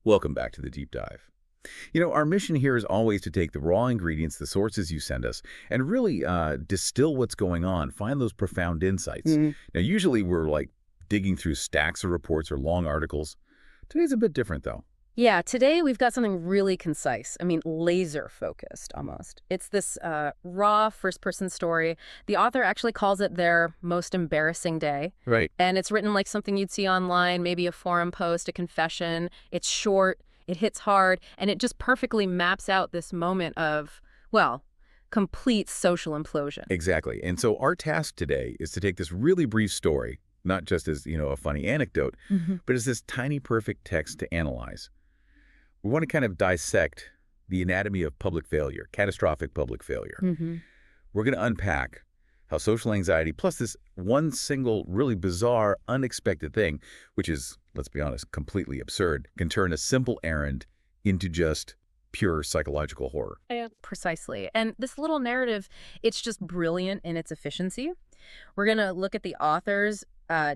Welcome back to the deep dive. Our mission here is always to take the raw ingredients, the sources you send us, and really distill what's going on, find those profound insights. Mhm. Now, usually we're like digging through stacks of reports or long articles. Today's a bit different, though. Yeah, today we've got something really concise. I mean, laser focused almost. It's this raw first person story. The author actually calls it their most embarrassing day. Right. And it's written like something you'd see online, maybe a forum post, a confession. It's short, it hits hard, and it just perfectly maps out this moment of, well, complete social implosion. Exactly. And so our task today is to take this really brief story, not just as, a funny anecdote, Mhm. but as this tiny perfect text to analyze. We want to kind of dissect the anatomy of public failure, catastrophic public failure. Mhm. We're going to unpack how social anxiety, plus this one single, really bizarre, unexpected thing, which is, let's be honest, completely absurd, can turn a simple errand into just pure psychological horror. Yeah. Precisely. And this little narrative, it's just brilliant in its efficiency. We're going to look at the author's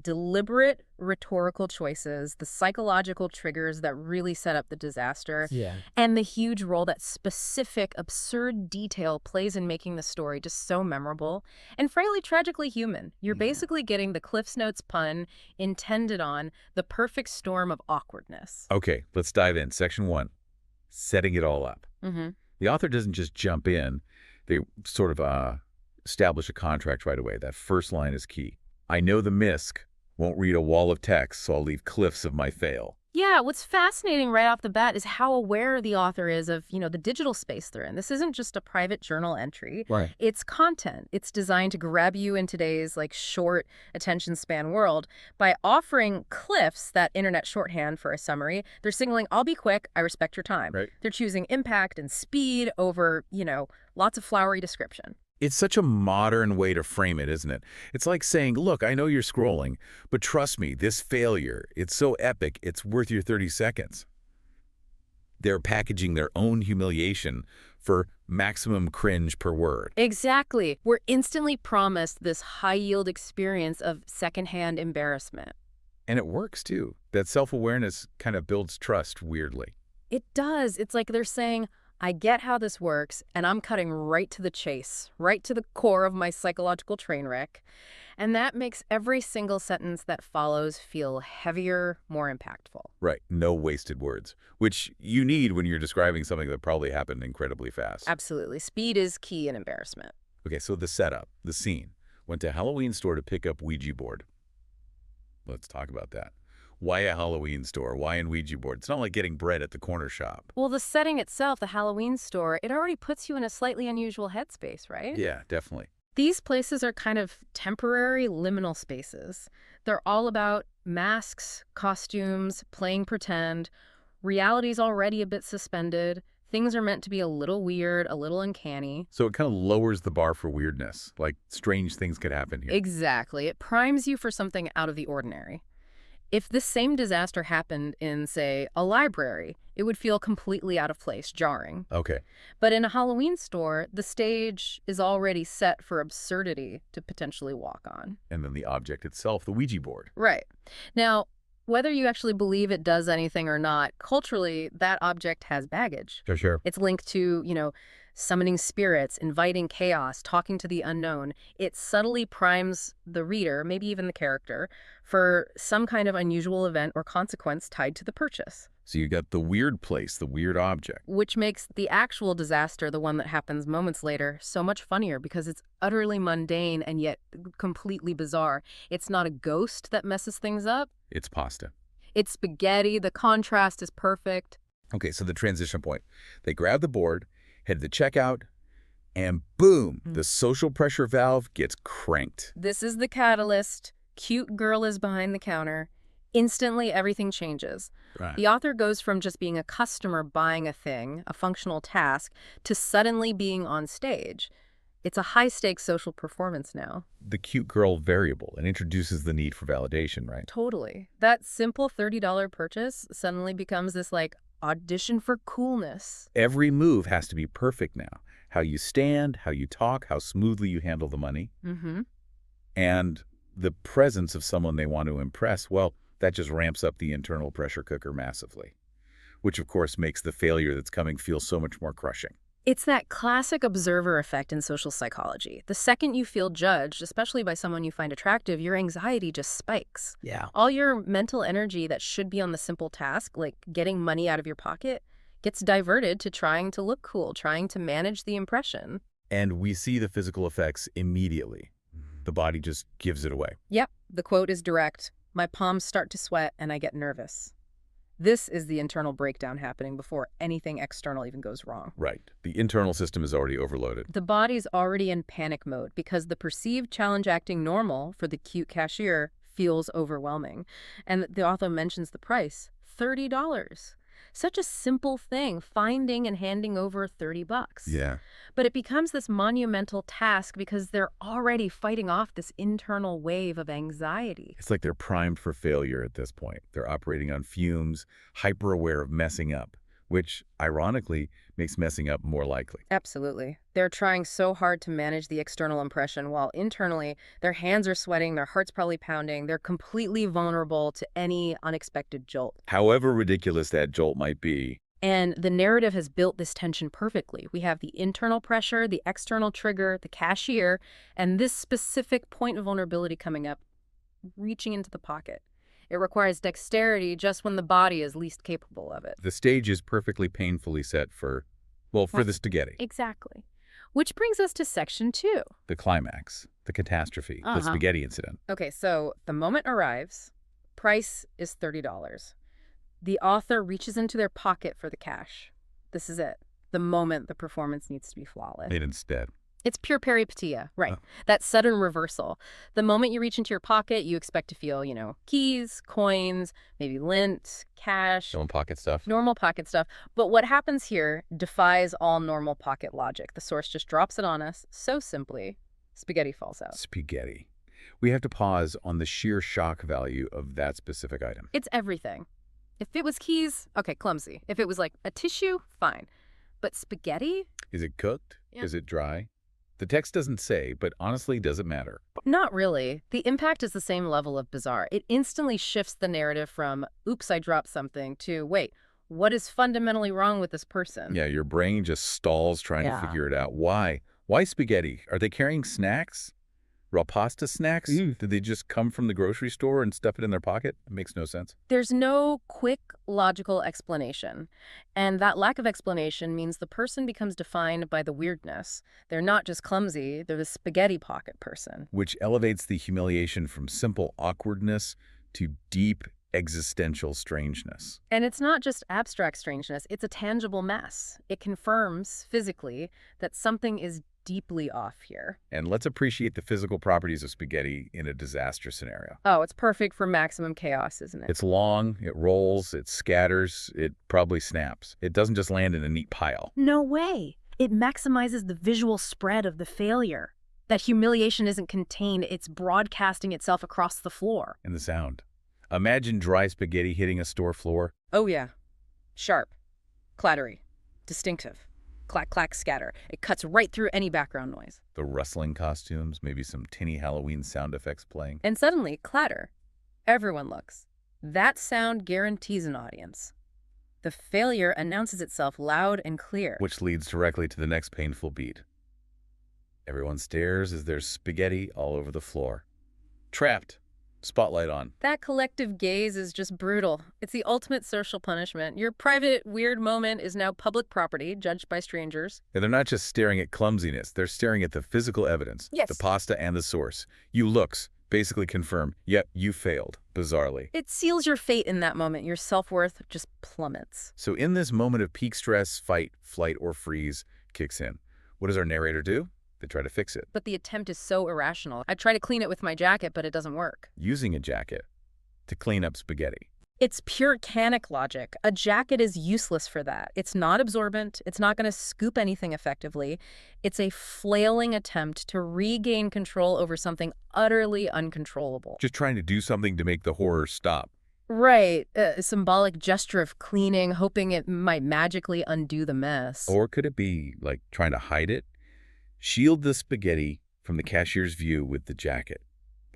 deliberate rhetorical choices, the psychological triggers that really set up the disaster, Yeah. and the huge role that specific, absurd detail plays in making the story just so memorable and frankly tragically human. You're basically getting the Cliff's Notes pun intended on the perfect storm of awkwardness. Okay, let's dive in. Section 1, setting it all up. Mm-hmm. The author doesn't just jump in. They sort of establish a contract right away. That first line is key. I know the misc won't read a wall of text, so I'll leave cliffs of my fail. Yeah, what's fascinating right off the bat is how aware the author is of, the digital space they're in. This isn't just a private journal entry. Right. It's content. It's designed to grab you in today's short attention span world. By offering cliffs, that internet shorthand for a summary, they're signaling, I'll be quick, I respect your time. Right. They're choosing impact and speed over, lots of flowery description. It's such a modern way to frame it, isn't it? It's like saying, look, I know you're scrolling, but trust me, this failure, it's so epic, it's worth your 30 seconds. They're packaging their own humiliation for maximum cringe per word. Exactly. We're instantly promised this high-yield experience of secondhand embarrassment. And it works, too. That self-awareness kind of builds trust, weirdly. It does. It's like they're saying, I get how this works, and I'm cutting right to the chase, right to the core of my psychological train wreck. And that makes every single sentence that follows feel heavier, more impactful. Right. No wasted words, which you need when you're describing something that probably happened incredibly fast. Absolutely. Speed is key in embarrassment. Okay, so the setup, the scene. Went to a Halloween store to pick up Ouija board. Let's talk about that. Why a Halloween store? Why a Ouija board? It's not like getting bread at the corner shop. Well, the setting itself, the Halloween store, it already puts you in a slightly unusual headspace, right? Yeah, definitely. These places are kind of temporary liminal spaces. They're all about masks, costumes, playing pretend. Reality's already a bit suspended. Things are meant to be a little weird, a little uncanny. So it kind of lowers the bar for weirdness, like strange things could happen here. Exactly. It primes you for something out of the ordinary. If this same disaster happened in, say, a library, it would feel completely out of place, jarring. Okay. But in a Halloween store, the stage is already set for absurdity to potentially walk on. And then the object itself, the Ouija board. Right. Now, whether you actually believe it does anything or not, culturally, that object has baggage. Sure. It's linked to, summoning spirits, inviting chaos, talking to the unknown. It subtly primes the reader, maybe even the character, for some kind of unusual event or consequence tied to the purchase. So you got the weird place, the weird object. Which makes the actual disaster, the one that happens moments later, so much funnier because it's utterly mundane and yet completely bizarre. It's not a ghost that messes things up. It's pasta. It's spaghetti. The contrast is perfect. Okay, so the transition point. They grab the board, head to the checkout, and boom, the social pressure valve gets cranked. This is the catalyst. Cute girl is behind the counter. Instantly, everything changes. Right. The author goes from just being a customer buying a thing, a functional task, to suddenly being on stage. It's a high-stakes social performance now. The cute girl variable and introduces the need for validation, right? Totally. That simple $30 purchase suddenly becomes this, audition for coolness. Every move has to be perfect now. How you stand, how you talk, how smoothly you handle the money. Mm-hmm. And the presence of someone they want to impress, well, that just ramps up the internal pressure cooker massively. which of course makes the failure that's coming feel so much more crushing. It's that classic observer effect in social psychology. The second you feel judged, especially by someone you find attractive, your anxiety just spikes. Yeah. All your mental energy that should be on the simple task, like getting money out of your pocket, gets diverted to trying to look cool, trying to manage the impression. And we see the physical effects immediately. The body just gives it away. Yep, the quote is direct. My palms start to sweat and I get nervous. This is the internal breakdown happening before anything external even goes wrong. Right. The internal system is already overloaded. The body's already in panic mode because the perceived challenge acting normal for the cute cashier feels overwhelming. And the author mentions the price, $30. Such a simple thing, finding and handing over $30. Yeah. But it becomes this monumental task because they're already fighting off this internal wave of anxiety. It's like they're primed for failure at this point. They're operating on fumes, hyper-aware of messing up, which, ironically, makes messing up more likely. Absolutely. They're trying so hard to manage the external impression while internally their hands are sweating, their heart's probably pounding, they're completely vulnerable to any unexpected jolt. However ridiculous that jolt might be. And the narrative has built this tension perfectly. We have the internal pressure, the external trigger, the cashier, and this specific point of vulnerability coming up, reaching into the pocket. It requires dexterity just when the body is least capable of it. The stage is perfectly painfully set for, well, for the spaghetti. Exactly. Which brings us to section 2. The climax, the catastrophe, the spaghetti incident. Okay, so the moment arrives, price is $30. The author reaches into their pocket for the cash. This is it. The moment the performance needs to be flawless. Made instead. It's pure peripeteia, right? Oh. That sudden reversal. The moment you reach into your pocket, you expect to feel, keys, coins, maybe lint, cash, Normal pocket stuff. normal pocket stuff. But what happens here defies all normal pocket logic. The source just drops it on us so simply. Spaghetti falls out. Spaghetti. We have to pause on the sheer shock value of that specific item. It's everything. If it was keys, okay, clumsy. If it was like a tissue, fine. But spaghetti? Is it cooked? Yeah. Is it dry? The text doesn't say, but honestly, does it matter? Not really. The impact is the same level of bizarre. It instantly shifts the narrative from, oops, I dropped something, to, wait, what is fundamentally wrong with this person? Yeah, your brain just stalls trying to figure it out. Why? Why spaghetti? Are they carrying snacks? Raw pasta snacks? Did they just come from the grocery store and stuff it in their pocket? It makes no sense. There's no quick, logical explanation. And that lack of explanation means the person becomes defined by the weirdness. They're not just clumsy, they're the spaghetti pocket person. Which elevates the humiliation from simple awkwardness to deep existential strangeness. And it's not just abstract strangeness, it's a tangible mess. It confirms, physically, that something is deeply off here. And let's appreciate the physical properties of spaghetti in a disaster scenario. Oh, it's perfect for maximum chaos, isn't it? It's long, it rolls, it scatters, it probably snaps. It doesn't just land in a neat pile. No way. It maximizes the visual spread of the failure. That humiliation isn't contained, it's broadcasting itself across the floor. And the sound. Imagine dry spaghetti hitting a store floor. Oh yeah. Sharp. Clattery. Distinctive. Clack, clack, scatter. It cuts right through any background noise. The rustling costumes, maybe some tinny Halloween sound effects playing. And suddenly, clatter. Everyone looks. That sound guarantees an audience. The failure announces itself loud and clear. Which leads directly to the next painful beat. Everyone stares as there's spaghetti all over the floor. Trapped. Spotlight on. That collective gaze is just brutal. It's the ultimate social punishment. Your private, weird moment is now public property, judged by strangers. And they're not just staring at clumsiness, they're staring at the physical evidence. Yes. The pasta and the source. You looks basically confirm, yep, you failed, bizarrely. It seals your fate in that moment. Your self-worth just plummets. So in this moment of peak stress, fight, flight, or freeze kicks in. What does our narrator do? They try to fix it. But the attempt is so irrational. I try to clean it with my jacket, but it doesn't work. Using a jacket to clean up spaghetti. It's pure canic logic. A jacket is useless for that. It's not absorbent. It's not going to scoop anything effectively. It's a flailing attempt to regain control over something utterly uncontrollable. Just trying to do something to make the horror stop. Right. A symbolic gesture of cleaning, hoping it might magically undo the mess. Or could it be like trying to hide it? Shield the spaghetti from the cashier's view with the jacket.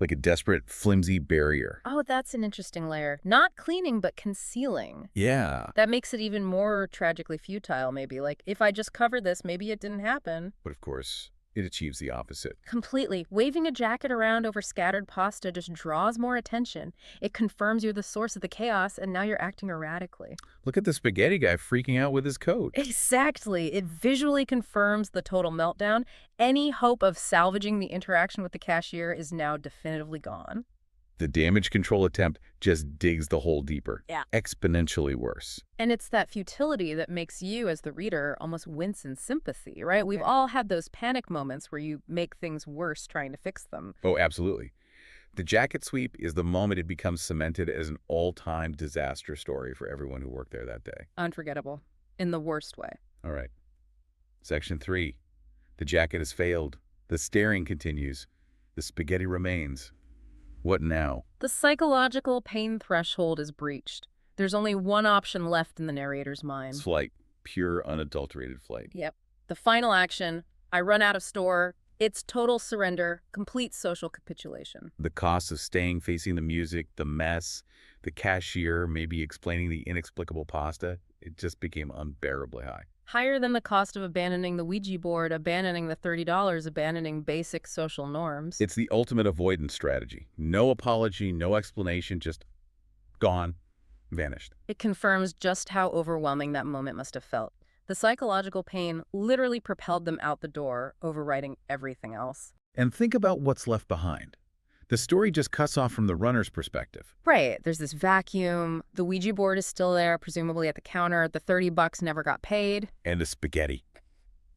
like a desperate, flimsy barrier. Oh, that's an interesting layer. Not cleaning, but concealing. Yeah. That makes it even more tragically futile, maybe. Like, if I just cover this, maybe it didn't happen. But of course, it achieves the opposite. Completely. Waving a jacket around over scattered pasta just draws more attention. It confirms you're the source of the chaos, and now you're acting erratically. Look at the spaghetti guy freaking out with his coat. Exactly. It visually confirms the total meltdown. Any hope of salvaging the interaction with the cashier is now definitively gone. The damage control attempt just digs the hole deeper. Yeah. Exponentially worse. And it's that futility that makes you, as the reader, almost wince in sympathy, right? We've all had those panic moments where you make things worse trying to fix them. Oh, absolutely. The jacket sweep is the moment it becomes cemented as an all-time disaster story for everyone who worked there that day. Unforgettable. In the worst way. All right. Section 3. The jacket has failed. The staring continues. The spaghetti remains. What now? The psychological pain threshold is breached. There's only one option left in the narrator's mind. It's like pure, unadulterated flight. Yep. The final action, I run out of store. It's total surrender, complete social capitulation. The cost of staying facing the music, the mess, the cashier maybe explaining the inexplicable pasta, it just became unbearably high. Higher than the cost of abandoning the Ouija board, abandoning the $30, abandoning basic social norms. It's the ultimate avoidance strategy. No apology, no explanation, just gone, vanished. It confirms just how overwhelming that moment must have felt. The psychological pain literally propelled them out the door, overriding everything else. And think about what's left behind. The story just cuts off from the runner's perspective. Right. There's this vacuum. The Ouija board is still there, presumably at the counter. The $30 never got paid. And the spaghetti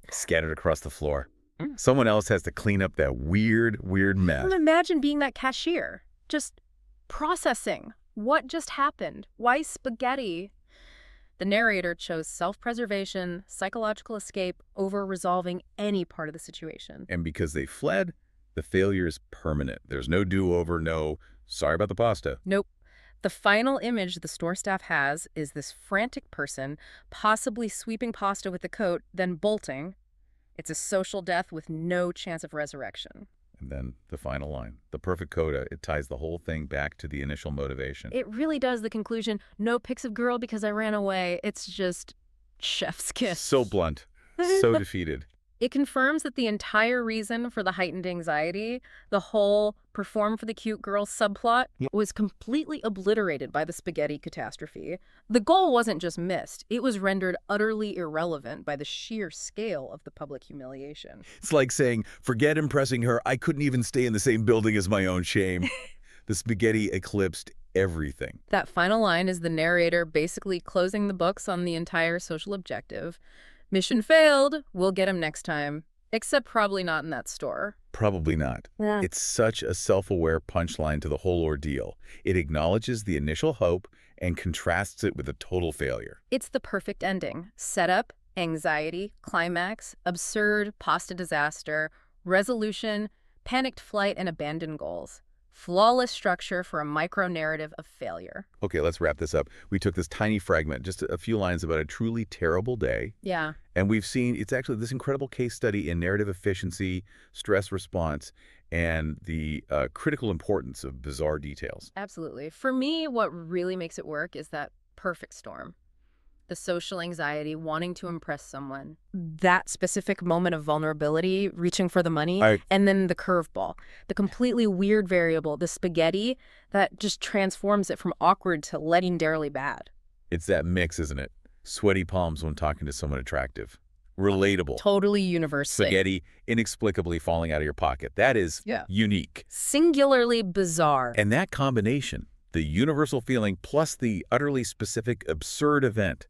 scattered across the floor. Someone else has to clean up that weird mess. Well, imagine being that cashier, just processing what just happened. Why spaghetti? The narrator chose self-preservation, psychological escape over resolving any part of the situation. And because they fled, the failure is permanent. There's no do-over, no sorry about the pasta. Nope. The final image the store staff has is this frantic person, possibly sweeping pasta with the coat, then bolting. It's a social death with no chance of resurrection. And then the final line, the perfect coda, it ties the whole thing back to the initial motivation. It really does. The conclusion, no pics of girl because I ran away. It's just chef's kiss. So blunt, so defeated. It confirms that the entire reason for the heightened anxiety, the whole perform for the cute girl subplot, was completely obliterated by the spaghetti catastrophe. The goal wasn't just missed. It was rendered utterly irrelevant by the sheer scale of the public humiliation. It's like saying, forget impressing her, I couldn't even stay in the same building as my own shame. The spaghetti eclipsed everything. That final line is the narrator basically closing the books on the entire social objective. Mission failed. We'll get him next time. Except probably not in that store. Probably not. Yeah. It's such a self-aware punchline to the whole ordeal. It acknowledges the initial hope and contrasts it with a total failure. It's the perfect ending. Setup, anxiety, climax, absurd pasta disaster, resolution, panicked flight, and abandoned goals. Flawless structure for a micro-narrative of failure. Okay, let's wrap this up. We took this tiny fragment, just a few lines about a truly terrible day. Yeah. And we've seen, it's actually this incredible case study in narrative efficiency, stress response, and the critical importance of bizarre details. Absolutely. For me, what really makes it work is that perfect storm. The social anxiety, wanting to impress someone, that specific moment of vulnerability, reaching for the money, and then the curveball, the completely weird variable, the spaghetti that just transforms it from awkward to legendarily bad. It's that mix, isn't it? Sweaty palms when talking to someone attractive. Relatable. Totally universal. Spaghetti inexplicably falling out of your pocket. That is unique. Singularly bizarre. And that combination, the universal feeling plus the utterly specific absurd event,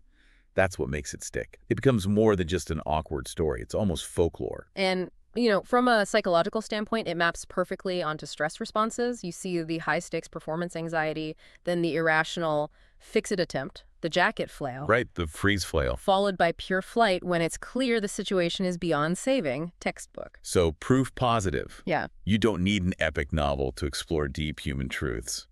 that's what makes it stick. It becomes more than just an awkward story. It's almost folklore. And, you know, from a psychological standpoint, it maps perfectly onto stress responses. You see the high-stakes performance anxiety, then the irrational fix-it attempt, the jacket flail. Right, the freeze flail. Followed by pure flight when it's clear the situation is beyond saving, textbook. So proof positive. Yeah. You don't need an epic novel to explore deep human truths.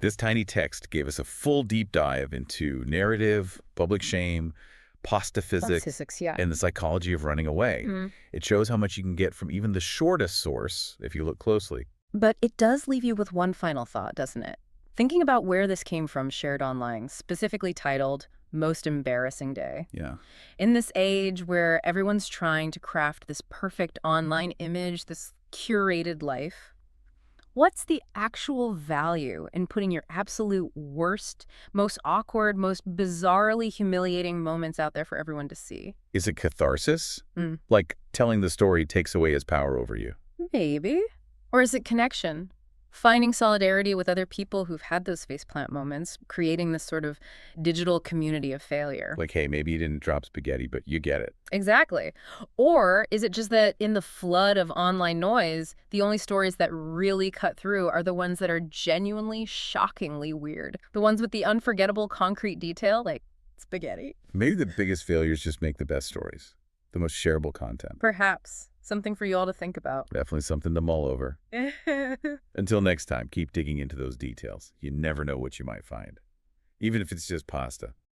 This tiny text gave us a full deep dive into narrative, public shame, pasta physics, and the psychology of running away. It shows how much you can get from even the shortest source if you look closely. But it does leave you with one final thought, doesn't it? Thinking about where this came from shared online, specifically titled Most Embarrassing Day. Yeah. In this age where everyone's trying to craft this perfect online image, this curated life, what's the actual value in putting your absolute worst, most awkward, most bizarrely humiliating moments out there for everyone to see? Is it catharsis? Hmm. Like telling the story takes away his power over you? Maybe. Or is it connection? Finding solidarity with other people who've had those faceplant moments, creating this sort of digital community of failure. Like, hey, maybe you didn't drop spaghetti, but you get it. Exactly. Or is it just that in the flood of online noise, the only stories that really cut through are the ones that are genuinely, shockingly weird? The ones with the unforgettable concrete detail, like spaghetti? Maybe the biggest failures just make the best stories, the most shareable content. Perhaps. Something for you all to think about. Definitely something to mull over. Until next time, keep digging into those details. You never know what you might find, even if it's just pasta.